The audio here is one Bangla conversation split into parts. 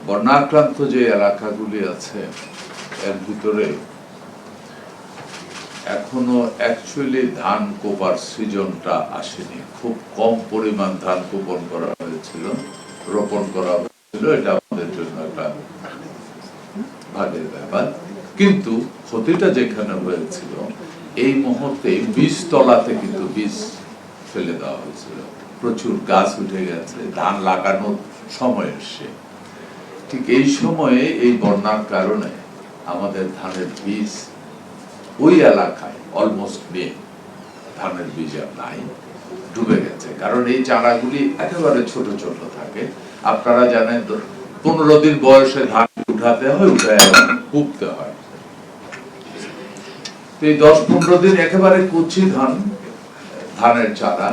বন্যাক্রান্ত যে এলাকাগুলি আছে এর ভিতরে এখনো অ্যাকচুয়ালি ধান কোপার সিজনটা আসেনি। খুব কম পরিমাণ ধান রোপণ করা হয়েছিল, এটা আমাদের জন্য একটা ভাগের ব্যাপার। কিন্তু ক্ষতিটা যেখানে হয়েছিল এই মুহূর্তে বীজতলাতে কিন্তু বীজ ফেলে দেওয়া হয়েছিল, প্রচুর গাছ উঠে গেছে, ধান লাগানোর সময় এসে ঠিক এই সময়ে এই বন্যার কারণে আমাদের ধানের বীজ ওই এলাকায় অলমোস্ট নেই, ধানের বীজ আর নাই, ডুবে গেছে। কারণ এই চারাগুলি একেবারে ছোট ছোট থাকে। আপনারা জানেন 15 দিন বয়সে ধান উঠাতে হয়, উঠে পুঁততে হয়। এই 10-15 দিন একেবারে কচি ধানের চারা,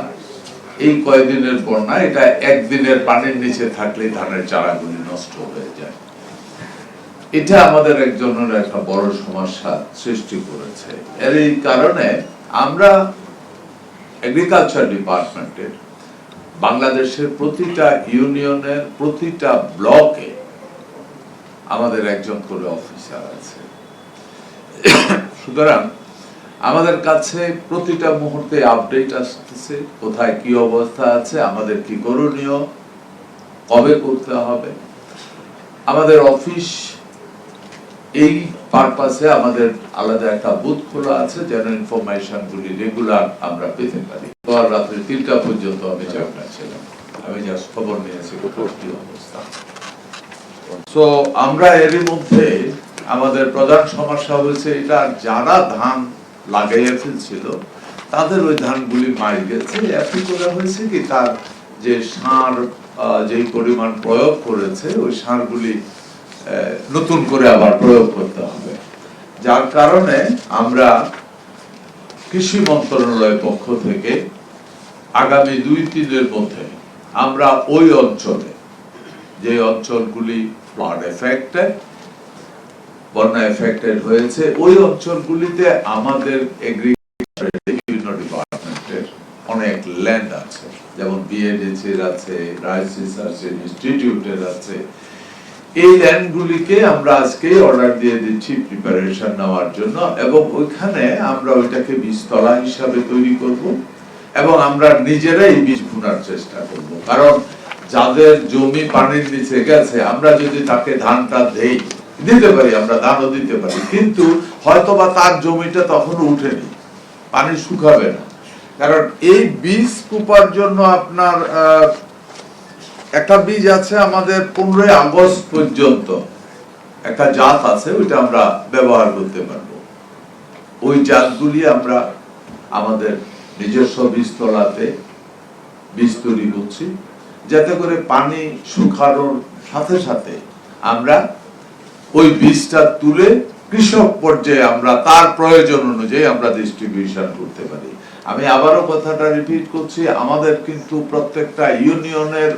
এই কয়েকদিনের বন্যা এটা একদিনের পানির নিচে থাকলে ধানের চারাগুলি নষ্ট হয়ে যায়। এটা আমাদের একজনের একটা বড় সমস্যা সৃষ্টি করেছে। এর এই কারণে আমরা এগ্রিকালচার ডিপার্টমেন্টের বাংলাদেশের প্রতিটা ইউনিয়নের প্রতিটা ব্লকে আমাদের একজন করে অফিসার আছে। সুতরাং আমাদের কাছে প্রতিটা মুহূর্তে আপডেট আসতেছে, কোথায় কি অবস্থা আছে, আমাদের কি করণীয়, কবে করতে হবে। আমাদের অফিস এই পারপাসে আমাদের আলাদা একটা বুথ খোলা আছে যেন ইনফরমেশন গুলি রেগুলার আমরা পেতে পারি। রাত্রে 3টা পর্যন্ত আমি চাকরি ছিলাম, আমি জাস্ট খবর নিয়েছি কি অবস্থা। তো আমরা এরই মধ্যে আমাদের প্রধান সমস্যা হয়েছে এটা, যারা ধান লাগাইয়া ফেলছিল তাদের ওই ধানগুলি মারি গেছে। একই করে হয়েছে কি, তার যে সার যেই পরিমাণ প্রয়োগ করেছে ওই সারগুলি নতুন করে আবার প্রয়োগ করতে হবে, যার কারণে আমরা কৃষি মন্ত্রণালয়ের পক্ষ থেকে আগামী 2-3 দিনের মধ্যে আমরা ওই অঞ্চলে, যে অঞ্চলগুলি ফ্লাড এফেক্টেড, বন্যা এফেক্টেড হয়েছে, ওই অঞ্চলগুলিতে আমাদের এগ্রিকালচার বিভিন্ন ডিপার্টমেন্টের অনেক ল্যান্ড আছে, যেমন বিএডিসির আছে, রাইস রিসার্চ ইনস্টিটিউটের আছে। এই ল্যান্ডগুলিকে আমরা আজকে অর্ডার দিয়ে দিচ্ছি প্রিপারেশন নেওয়ার জন্য, এবং ওইখানে আমরা ওইটাকে বীজতলা হিসাবে তৈরি করব এবং আমরা নিজেরাই বীজ বুনার চেষ্টা করব। কারণ যাদের জমি পানির নিচে গেছে, আমরা যদি তাকে ধানটা দিতে পারি, আমরা ধানও দিতে পারি, কিন্তু হয়তোবা তার জমিটা তখন উঠেনি, পানি শুকাবে না। কারণ এই বীজ কোপার জন্য আপনার একটা বীজ আছে আমাদের 15 আগস্ট পর্যন্ত একটা জাত আছে, ওইটা আমরা ব্যবহার করতে পারবো। ওই জাতগুলি আমরা আমাদের নিজস্ব বীজতলাতে বীজ তৈরি করছি, যাতে করে পানি শুকানোর সাথে সাথে আমরা ওই বীজটা তুলে কৃষক পর্যায়ে আমরা তার প্রয়োজন অনুযায়ী আমরা ডিস্ট্রিবিউশন করতে পারি। আমি আবারও কথাটা রিপিট করছি, আমাদের কিন্তু প্রত্যেকটা ইউনিয়নের